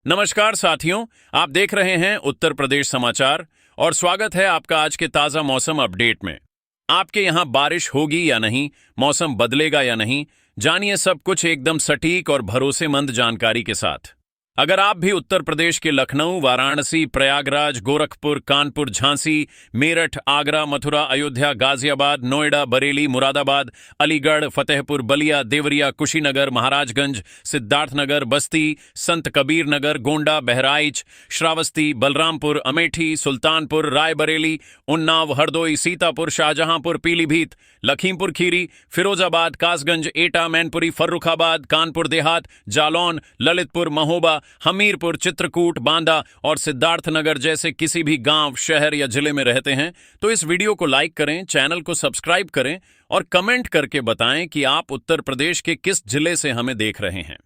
नमस्कार साथियों, आप देख रहे हैं उत्तर प्रदेश समाचार और स्वागत है आपका आज के ताजा मौसम अपडेट में। आपके यहाँ बारिश होगी या नहीं, मौसम बदलेगा या नहीं, जानिए सब कुछ एकदम सटीक और भरोसेमंद जानकारी के साथ। अगर आप भी उत्तर प्रदेश के लखनऊ, वाराणसी, प्रयागराज, गोरखपुर, कानपुर, झांसी, मेरठ, आगरा, मथुरा, अयोध्या, गाजियाबाद, नोएडा, बरेली, मुरादाबाद, अलीगढ़, फतेहपुर, बलिया, देवरिया, कुशीनगर, महाराजगंज, सिद्धार्थनगर, बस्ती, संत कबीर नगर, गोंडा, बहराइच, श्रावस्ती, बलरामपुर, अमेठी, सुल्तानपुर, रायबरेली, उन्नाव, हरदोई, सीतापुर, शाहजहांपुर, पीलीभीत, लखीमपुर खीरी, फिरोजाबाद, कासगंज, एटा, मैनपुरी, फर्रुखाबाद, कानपुर देहात, जालौन, ललितपुर, महोबा, हमीरपुर, चित्रकूट, बांदा और सिद्धार्थनगर जैसे किसी भी गांव, शहर या जिले में रहते हैं तो इस वीडियो को लाइक करें, चैनल को सब्सक्राइब करें और कमेंट करके बताएं कि आप उत्तर प्रदेश के किस जिले से हमें देख रहे हैं।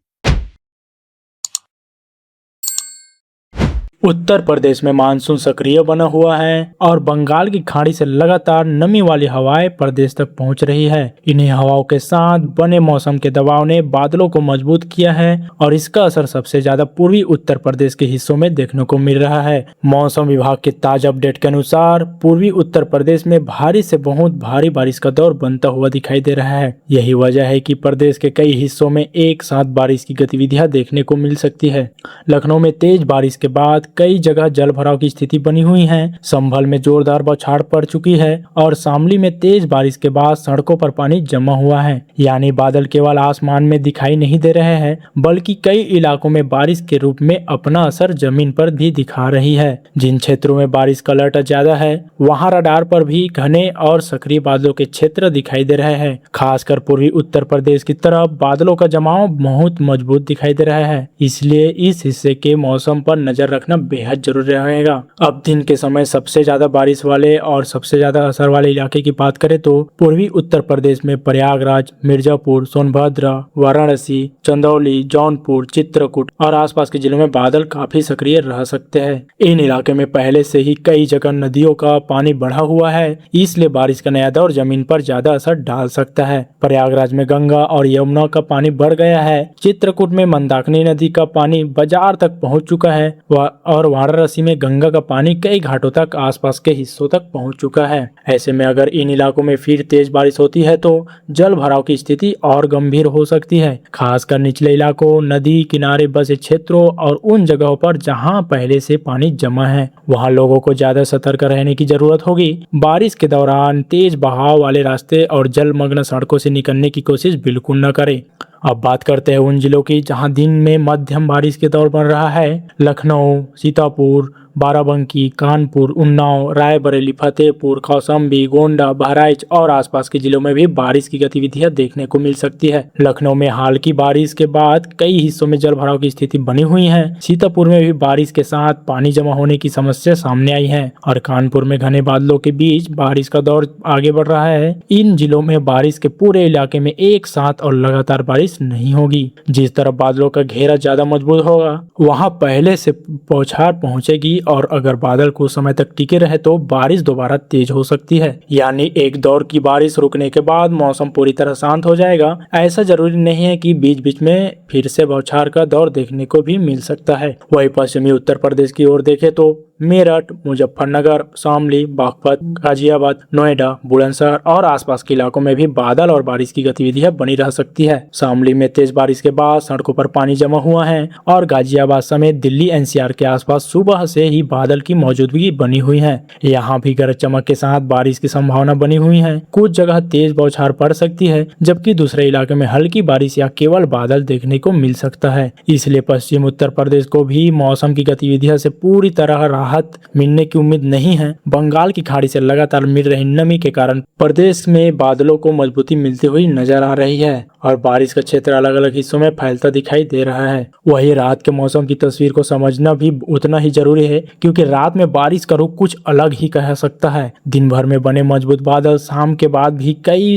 उत्तर प्रदेश में मानसून सक्रिय बना हुआ है और बंगाल की खाड़ी से लगातार नमी वाली हवाएं प्रदेश तक पहुंच रही है। इन्हीं हवाओं के साथ बने मौसम के दबाव ने बादलों को मजबूत किया है और इसका असर सबसे ज्यादा पूर्वी उत्तर प्रदेश के हिस्सों में देखने को मिल रहा है। मौसम विभाग के ताजा अपडेट के अनुसार पूर्वी उत्तर प्रदेश में भारी से बहुत भारी बारिश का दौर बनता हुआ दिखाई दे रहा है। यही वजह है कि प्रदेश के कई हिस्सों में एक साथ बारिश की गतिविधियां देखने को मिल सकती है। लखनऊ में तेज बारिश के बाद कई जगह जल भराव की स्थिति बनी हुई है। संभल में जोरदार बौछार पड़ चुकी है और शामली में तेज बारिश के बाद सड़कों पर पानी जमा हुआ है। यानी बादल केवल आसमान में दिखाई नहीं दे रहे हैं बल्कि कई इलाकों में बारिश के रूप में अपना असर जमीन पर भी दिखा रही है। जिन क्षेत्रों में बारिश का अलर्ट ज्यादा है वहां रडार पर भी घने और सक्रिय बादलों के क्षेत्र दिखाई दे रहे हैं। खासकर पूर्वी उत्तर प्रदेश की तरफ बादलों का जमाव बहुत मजबूत दिखाई दे रहा है, इसलिए इस हिस्से के मौसम पर नजर रखना बेहद जरूरी रहेगा। अब दिन के समय सबसे ज्यादा बारिश वाले और सबसे ज्यादा असर वाले इलाके की बात करें तो पूर्वी उत्तर प्रदेश में प्रयागराज, मिर्जापुर, सोनभद्र, वाराणसी, चंदौली, जौनपुर, चित्रकूट और आसपास के जिलों में बादल काफी सक्रिय रह सकते हैं। इन इलाके में पहले से ही कई जगह नदियों का पानी बढ़ा हुआ है, इसलिए बारिश का नया दौर जमीन पर ज्यादा असर डाल सकता है। प्रयागराज में गंगा और यमुना का पानी बढ़ गया है। चित्रकूट में मंदाकिनी नदी का पानी बाजार तक पहुंच चुका है और वाराणसी में गंगा का पानी कई घाटों तक आसपास के हिस्सों तक पहुंच चुका है। ऐसे में अगर इन इलाकों में फिर तेज बारिश होती है तो जल भराव की स्थिति और गंभीर हो सकती है। खासकर निचले इलाकों, नदी किनारे बसे क्षेत्रों और उन जगहों पर जहां पहले से पानी जमा है वहां लोगों को ज्यादा सतर्क रहने की जरूरत होगी। बारिश के दौरान तेज बहाव वाले रास्ते और जलमग्न सड़कों से निकलने की कोशिश बिल्कुल न करें। अब बात करते हैं उन जिलों की जहां दिन में मध्यम बारिश के दौर बन रहा है। लखनऊ, सीतापुर, बाराबंकी, कानपुर, उन्नाव, रायबरेली, फतेहपुर, कौशाम्बी, गोंडा, बहराइच और आसपास के जिलों में भी बारिश की गतिविधियां देखने को मिल सकती है। लखनऊ में हाल की बारिश के बाद कई हिस्सों में जल भराव की स्थिति बनी हुई है। सीतापुर में भी बारिश के साथ पानी जमा होने की समस्या सामने आई है और कानपुर में घने बादलों के बीच बारिश का दौर आगे बढ़ रहा है। इन जिलों में बारिश के पूरे इलाके में एक साथ और लगातार बारिश नहीं होगी। जिस तरफ बादलों का घेरा ज्यादा मजबूत होगा वहां पहले से बौछार पहुंचेगी और अगर बादल कुछ समय तक टिके रहे तो बारिश दोबारा तेज हो सकती है। यानी एक दौर की बारिश रुकने के बाद मौसम पूरी तरह शांत हो जाएगा। ऐसा जरूरी नहीं है कि बीच बीच में फिर से बौछार का दौर देखने को भी मिल सकता है। वही पश्चिमी उत्तर प्रदेश की ओर देखें तो मेरठ, मुजफ्फरनगर, शामली, बागपत, गाजियाबाद, नोएडा, बुलंदशहर और आसपास के इलाकों में भी बादल और बारिश की गतिविधियां बनी रह सकती है। शामली में तेज बारिश के बाद सड़कों पर पानी जमा हुआ है और गाजियाबाद समेत दिल्ली एनसीआर के आसपास सुबह से ही बादल की मौजूदगी बनी हुई है। यहाँ भी गरज चमक के साथ बारिश की संभावना बनी हुई है। कुछ जगह तेज बौछार पड़ सकती है जबकि दूसरे इलाके में हल्की बारिश या केवल बादल देखने को मिल सकता है। इसलिए पश्चिम उत्तर प्रदेश को भी मौसम की गतिविधियों से पूरी तरह राहत मिलने की उम्मीद नहीं है। बंगाल की खाड़ी से लगातार मिल रही नमी के कारण प्रदेश में बादलों को मजबूती मिलती हुई नजर आ रही है और बारिश का क्षेत्र अलग अलग हिस्सों में फैलता दिखाई दे रहा है। वही रात के मौसम की तस्वीर को समझना भी उतना ही जरूरी है क्योंकि रात में बारिश का रुख कुछ अलग ही कह सकता है। दिन भर में बने मजबूत बादल शाम के बाद भी कई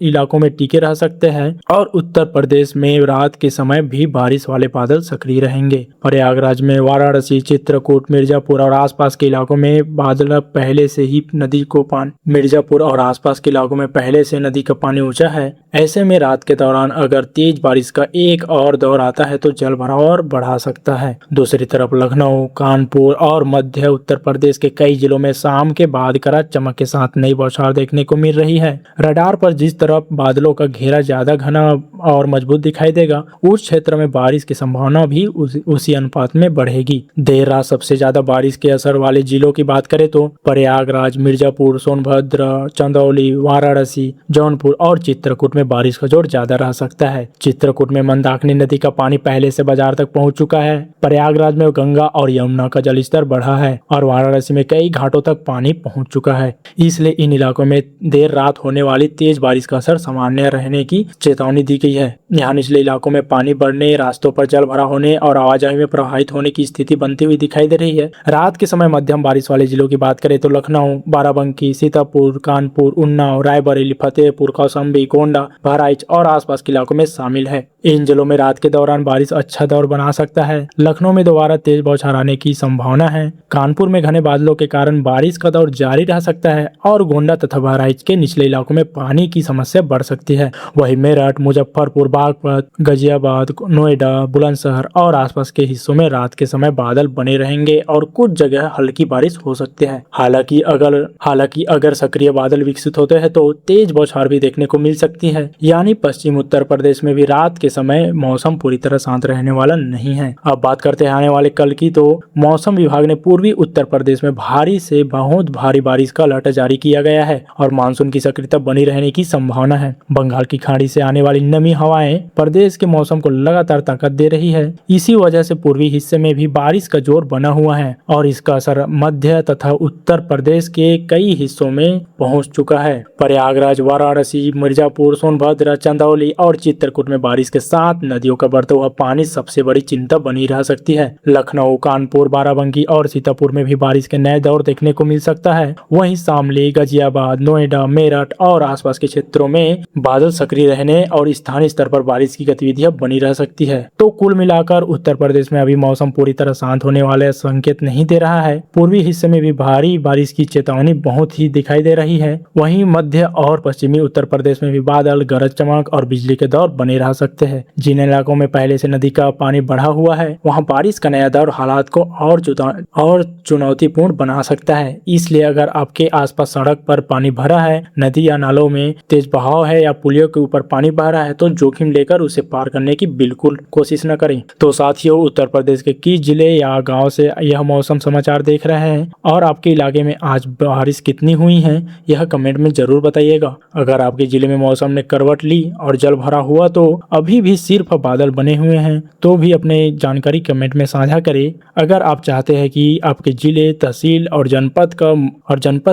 इलाकों में टिके रह सकते हैं और उत्तर प्रदेश में रात के समय भी बारिश वाले बादल सक्रिय रहेंगे। प्रयागराज में, वाराणसी, चित्रकूट, मिर्जापुर और आसपास के इलाकों में बादल पहले से ही नदी को पानी मिर्जापुर और आसपास के इलाकों में पहले से नदी का पानी ऊंचा है। ऐसे में रात के दौरान अगर तेज बारिश का एक और दौर आता है तो जल भराव और बढ़ा सकता है। दूसरी तरफ लखनऊ, कानपुर और मध्य उत्तर प्रदेश के कई जिलों में शाम के बाद गरज चमक के साथ नई बौछार देखने को मिल रही है। रडार पर जिस तरफ बादलों का घेरा ज्यादा घना और मजबूत दिखाई देगा, उस क्षेत्र में बारिश की संभावना भी उसी अनुपात में बढ़ेगी। देर रात सबसे ज्यादा बारिश के असर वाले जिलों की बात करें तो प्रयागराज, मिर्जापुर, सोनभद्र, चंदौली, वाराणसी, जौनपुर और चित्रकूट में बारिश का जोर ज्यादा रह सकता है। चित्रकूट में मंदाकिनी नदी का पानी पहले से बाजार तक पहुंच चुका है। प्रयागराज में गंगा और यमुना का जलस्तर बढ़ा है और वाराणसी में कई घाटों तक पानी पहुंच चुका है। इसलिए इन इलाकों में देर रात होने वाली तेज बारिश का असर सामान्य रहने की चेतावनी दी गई है। यहाँ निचले इलाकों में पानी बढ़ने, रास्तों पर जल भरा होने और आवाजाही में प्रभावित होने की स्थिति बनती हुई दिखाई दे रही है। रात के समय मध्यम बारिश वाले जिलों की बात करें तो लखनऊ, बाराबंकी, सीतापुर, कानपुर, उन्नाव, रायबरेली, फतेहपुर, कौशाम्बी, गोंडा, बहराइच और आसपास के इलाकों में शामिल है। इन जिलों में रात के दौरान बारिश अच्छा दौर बना सकता है। लखनऊ में दोबारा तेज बौछार आने की संभावना है। कानपुर में घने बादलों के कारण बारिश का दौर जारी रह सकता है और गोंडा तथा बहराइच के निचले इलाकों में पानी की समस्या बढ़ सकती है। वहीं मेरठ, मुजफ्फरपुर, बागपत, गाजियाबाद, नोएडा, बुलंदशहर और आसपास के हिस्सों में रात के समय बादल बने रहेंगे और कुछ जगह हल्की बारिश हो सकती है। हालांकि अगर सक्रिय बादल विकसित होते हैं तो तेज बौछार भी देखने को मिल सकती है। यानी पश्चिम उत्तर प्रदेश में भी रात के समय मौसम पूरी तरह शांत रहने वाला नहीं है। अब बात करते हैं आने वाले कल की, तो मौसम विभाग ने पूर्वी उत्तर प्रदेश में भारी से बहुत भारी बारिश का अलर्ट जारी किया गया है और मानसून की सक्रियता बनी रहने की संभावना है। बंगाल की खाड़ी से आने वाली नमी हवाएं प्रदेश के मौसम को लगातार ताकत दे रही है। इसी वजह से पूर्वी हिस्से में भी बारिश का जोर बना हुआ है और इसका असर मध्य तथा उत्तर प्रदेश के कई हिस्सों में पहुंच चुका है। प्रयागराज, वाराणसी, मिर्जापुर, सोनभद्र, चंदौली और चित्रकूट में बारिश के साथ नदियों का बढ़ता हुआ पानी सबसे बड़ी चिंता बनी रह सकती है। लखनऊ, कानपुर, बाराबंकी और सीतापुर में भी बारिश के नए दौर देखने को मिल सकता है। वहीं शामली, गाजियाबाद, नोएडा, मेरठ और आसपास के क्षेत्रों में बादल सक्रिय रहने और स्थानीय स्तर पर बारिश की गतिविधियां बनी रह सकती है। तो कुल मिलाकर उत्तर प्रदेश में अभी मौसम पूरी तरह शांत होने वाले संकेत नहीं दे रहा है। पूर्वी हिस्से में भी भारी बारिश की चेतावनी बहुत ही दिखाई दे रही है। वहीं मध्य और पश्चिमी उत्तर प्रदेश में भी बादल, गरज चमक और बिजली के दौर बने रह सकते हैं। जिन इलाकों में पहले से नदी का पानी बढ़ा हुआ है, वहां बारिश का नया दौर हालात को और चुनौतीपूर्ण बना सकता है। इसलिए अगर आपके आसपास सड़क पर पानी भरा है, नदी या नालों में तेज बहाव है या पुलियों के ऊपर पानी बह रहा है तो जोखिम लेकर उसे पार करने की बिल्कुल कोशिश न करें। तो साथियों, उत्तर प्रदेश के किस जिले या गांव से यह मौसम समाचार देख रहे हैं और आपके इलाके में आज बारिश कितनी हुई है, यह कमेंट में जरूर बताइएगा। अगर आपके जिले में मौसम ने करवट ली और जल भरा हुआ तो अभी भी सिर्फ बादल बने हुए हैं तो भी अपने जानकारी कमेंट में साझा करें। अगर आप चाहते हैं कि आपके जिले, तहसील और जनपद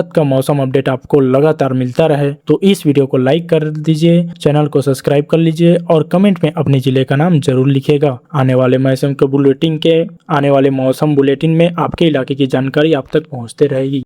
का मौसम अपडेट आपको लगातार मिलता रहे तो इस वीडियो को लाइक कर दीजिए, चैनल को सब्सक्राइब कर लीजिए और कमेंट में अपने जिले का नाम जरूर लिखिएगा। आने वाले मौसम बुलेटिन में आपके इलाके की जानकारी आप तक पहुंचते रहेगी।